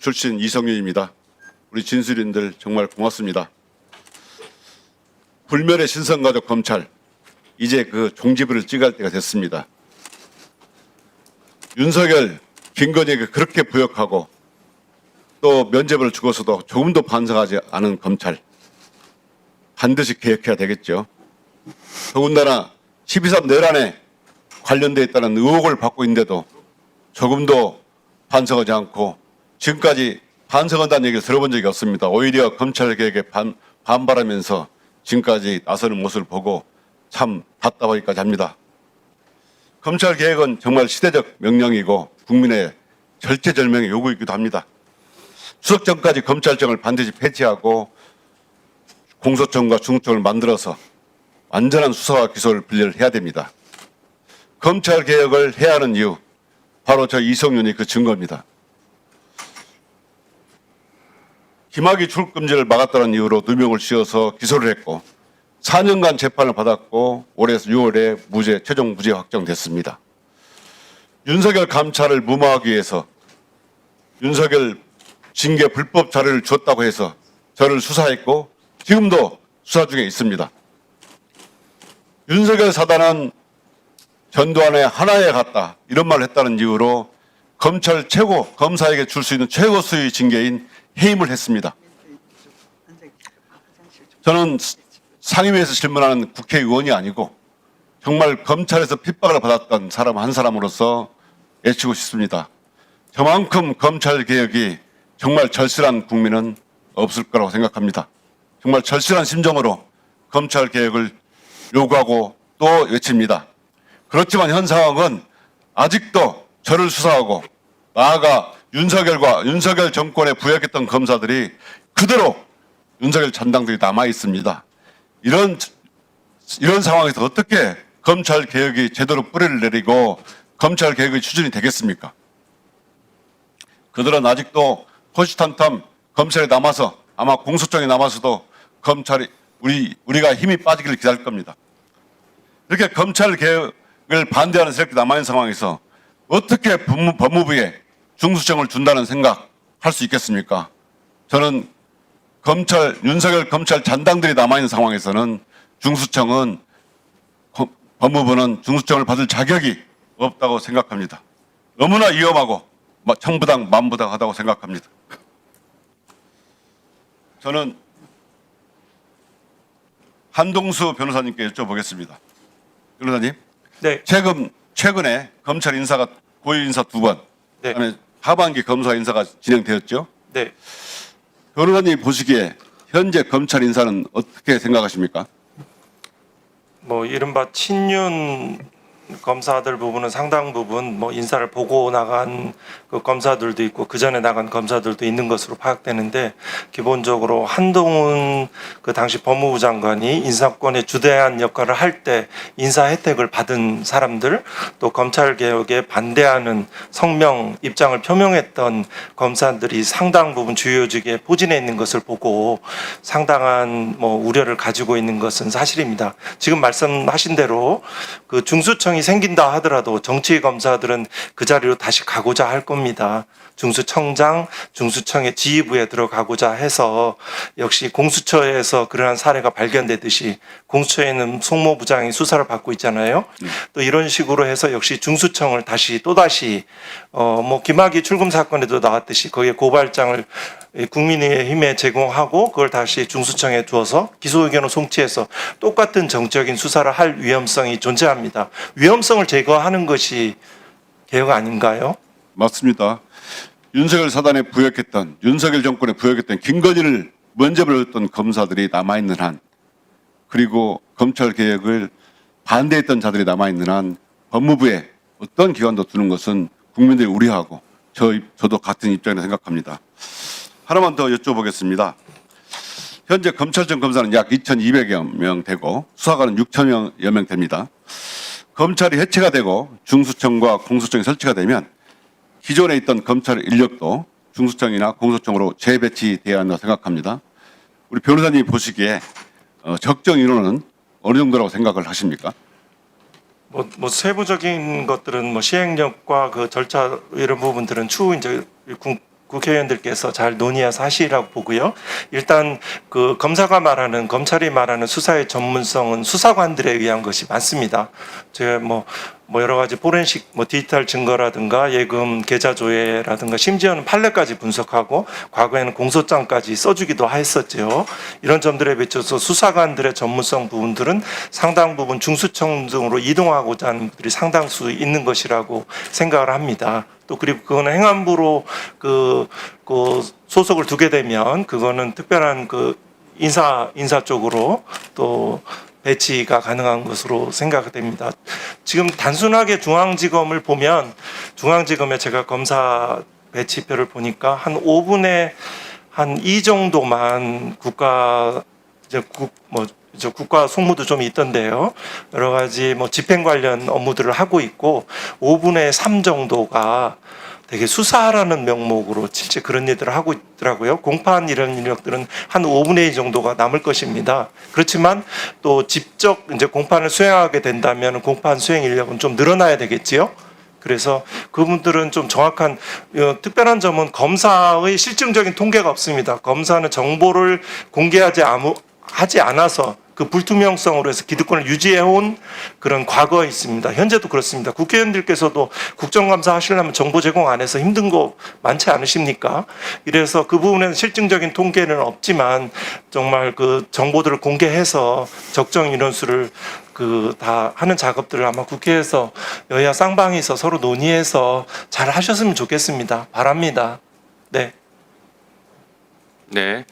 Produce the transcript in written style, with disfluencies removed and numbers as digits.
출신 이성윤입니다. 우리 진술인들 정말 고맙습니다. 불멸의 신성가족 검찰, 이제 그 종지부를 찍을 때가 됐습니다. 윤석열, 김건희에게 그렇게 부역하고 또 면죄부를 주고서도 조금도 반성하지 않은 검찰, 반드시 개혁해야 되겠죠. 더군다나 12.3 내란에 관련되어 있다는 의혹을 받고 있는데도 조금도 반성하지 않고 지금까지 반성한다는 얘기를 들어본 적이 없습니다. 오히려 검찰 개혁에 반발하면서 지금까지 나서는 모습을 보고 참 답답하기까지 합니다. 검찰 개혁은 정말 시대적 명령이고 국민의 절체절명의 요구이기도 합니다. 추석 전까지 검찰청을 반드시 폐지하고 공소청과 중수청을 만들어서 완전한 수사와 기소를 분리를 해야 됩니다. 검찰 개혁을 해야 하는 이유, 바로 저 이성윤이 그 증거입니다. 김학의 출금지를 막았다는 이유로 누명을 씌워서 기소를 했고 4년간 재판을 받았고 올해 6월에 무죄, 최종 무죄 확정됐습니다. 윤석열 감찰을 무마하기 위해서 윤석열 징계 불법 자료를 줬다고 해서 저를 수사했고 지금도 수사 중에 있습니다. 윤석열 사단은 전두환의 하나에 갔다 이런 말을 했다는 이유로 검찰 최고 검사에게 줄 수 있는 최고 수위 징계인 해임을 했습니다. 저는 상임위에서 질문하는 국회의원이 아니고 정말 검찰에서 핍박을 받았던 사람 한 사람으로서 외치고 싶습니다. 저만큼 검찰 개혁이 정말 절실한 국민은 없을 거라고 생각합니다. 정말 절실한 심정으로 검찰 개혁을 요구하고 또 외칩니다. 그렇지만 현 상황은 아직도 저를 수사하고 나아가 윤석열 정권에 부역했던 검사들이 그대로 윤석열 전당들이 남아 있습니다. 이런 상황에서 어떻게 검찰 개혁이 제대로 뿌리를 내리고 검찰 개혁의 추진이 되겠습니까? 그들은 아직도 호시탐탐 검찰에 남아서 아마 공소장에 남아서도 검찰이 우리가 힘이 빠지기를 기다릴 겁니다. 이렇게 검찰 개혁을 반대하는 세력이 남아있는 상황에서 어떻게 법무부에 중수청을 준다는 생각할 수 있겠습니까? 저는 윤석열 검찰 잔당들이 남아있는 상황에서는 법무부는 중수청을 받을 자격이 없다고 생각합니다. 너무나 위험하고 천부당 만부당하다고 생각합니다. 저는 한동수 변호사님께 여쭤보겠습니다. 변호사님, 네. 최근에 검찰 인사가 고위 인사 2번, 네. 그다음에 하반기 검사 인사가 진행되었죠. 네. 변호사님 보시기에 현재 검찰 인사는 어떻게 생각하십니까? 뭐 이른바 친윤 검사들 부분은 상당 부분 인사를 보고 나간 그 검사들도 있고 그 전에 나간 검사들도 있는 것으로 파악되는데 기본적으로 한동훈 그 당시 법무부 장관이 인사권의 주대한 역할을 할 때 인사 혜택을 받은 사람들 또 검찰 개혁에 반대하는 성명 입장을 표명했던 검사들이 상당 부분 주요직에 포진해 있는 것을 보고 상당한 우려를 가지고 있는 것은 사실입니다. 지금 말씀하신 대로 그 중수청이 생긴다 하더라도 정치 검사들은 그 자리로 다시 가고자 할 겁니다. 중수청장, 중수청의 지휘부에 들어가고자 해서 역시 공수처에서 그러한 사례가 발견되듯이 공수처에는 송모부장이 수사를 받고 있잖아요. 또 이런 식으로 해서 역시 중수청을 또다시 김학의 출금 사건에도 나왔듯이 거기에 고발장을 국민의힘에 제공하고 그걸 다시 중수청에 두어서 기소 의견을 송치해서 똑같은 정적인 수사를 할 위험성이 존재합니다. 위험성을 제거하는 것이 개혁 아닌가요? 맞습니다. 윤석열 사단에 부역했던 윤석열 정권에 부역했던 김건희를 면죄부를 줬던 검사들이 남아있는 한 그리고 검찰 개혁을 반대했던 자들이 남아있는 한 법무부에 어떤 기관도 두는 것은 국민들이 우려하고 저도 같은 입장이라고 생각합니다. 하나만 더 여쭤보겠습니다. 현재 검찰청 검사는 약 2,200여 명 되고 수사관은 6,000여 명 됩니다. 검찰이 해체가 되고 중수청과 공수청이 설치가 되면 기존에 있던 검찰 인력도 중수청이나 공수청으로 재배치돼야 한다고 생각합니다. 우리 변호사님이 보시기에 적정 인원은 어느 정도라고 생각을 하십니까? 세부적인 것들은 시행령과 그 절차 이런 부분들은 추후 이제 국회의원들께서 잘 논의해서 하시라고 보고요. 일단 그 검사가 말하는 검찰이 말하는 수사의 전문성은 수사관들에 의한 것이 많습니다. 제가 뭐 여러 가지 포렌식 디지털 증거라든가 예금 계좌 조회라든가 심지어는 판례까지 분석하고 과거에는 공소장까지 써주기도 했었죠. 이런 점들에 비춰서 수사관들의 전문성 부분들은 상당 부분 중수청 등으로 이동하고자 하는 분들이 상당수 있는 것이라고 생각을 합니다. 또 그리고 그거는 행안부로 그 소속을 두게 되면 그거는 특별한 그 인사 쪽으로 또 배치가 가능한 것으로 생각됩니다. 지금 단순하게 중앙지검을 보면 중앙지검에 제가 검사 배치표를 보니까 한 5분의 한 2 정도만 국가 속무도 좀 있던데요. 여러 가지 집행 관련 업무들을 하고 있고 5분의 3 정도가 되게 수사라는 명목으로 실제 그런 일들을 하고 있더라고요. 공판 이런 인력들은 한 5분의 2 정도가 남을 것입니다. 그렇지만 또 직접 이제 공판을 수행하게 된다면 공판 수행 인력은 좀 늘어나야 되겠지요. 그래서 그분들은 좀 정확한 특별한 점은 검사의 실증적인 통계가 없습니다. 검사는 정보를 하지 않아서 그 불투명성으로 해서 기득권을 유지해온 그런 과거에 있습니다. 현재도 그렇습니다. 국회의원들께서도 국정감사 하시려면 정보 제공 안 해서 힘든 거 많지 않으십니까? 이래서 그 부분에는 실증적인 통계는 없지만 정말 그 정보들을 공개해서 적정 인원수를 다 하는 작업들을 아마 국회에서 여야 쌍방이서 서로 논의해서 잘 하셨으면 좋겠습니다. 바랍니다. 네. 네.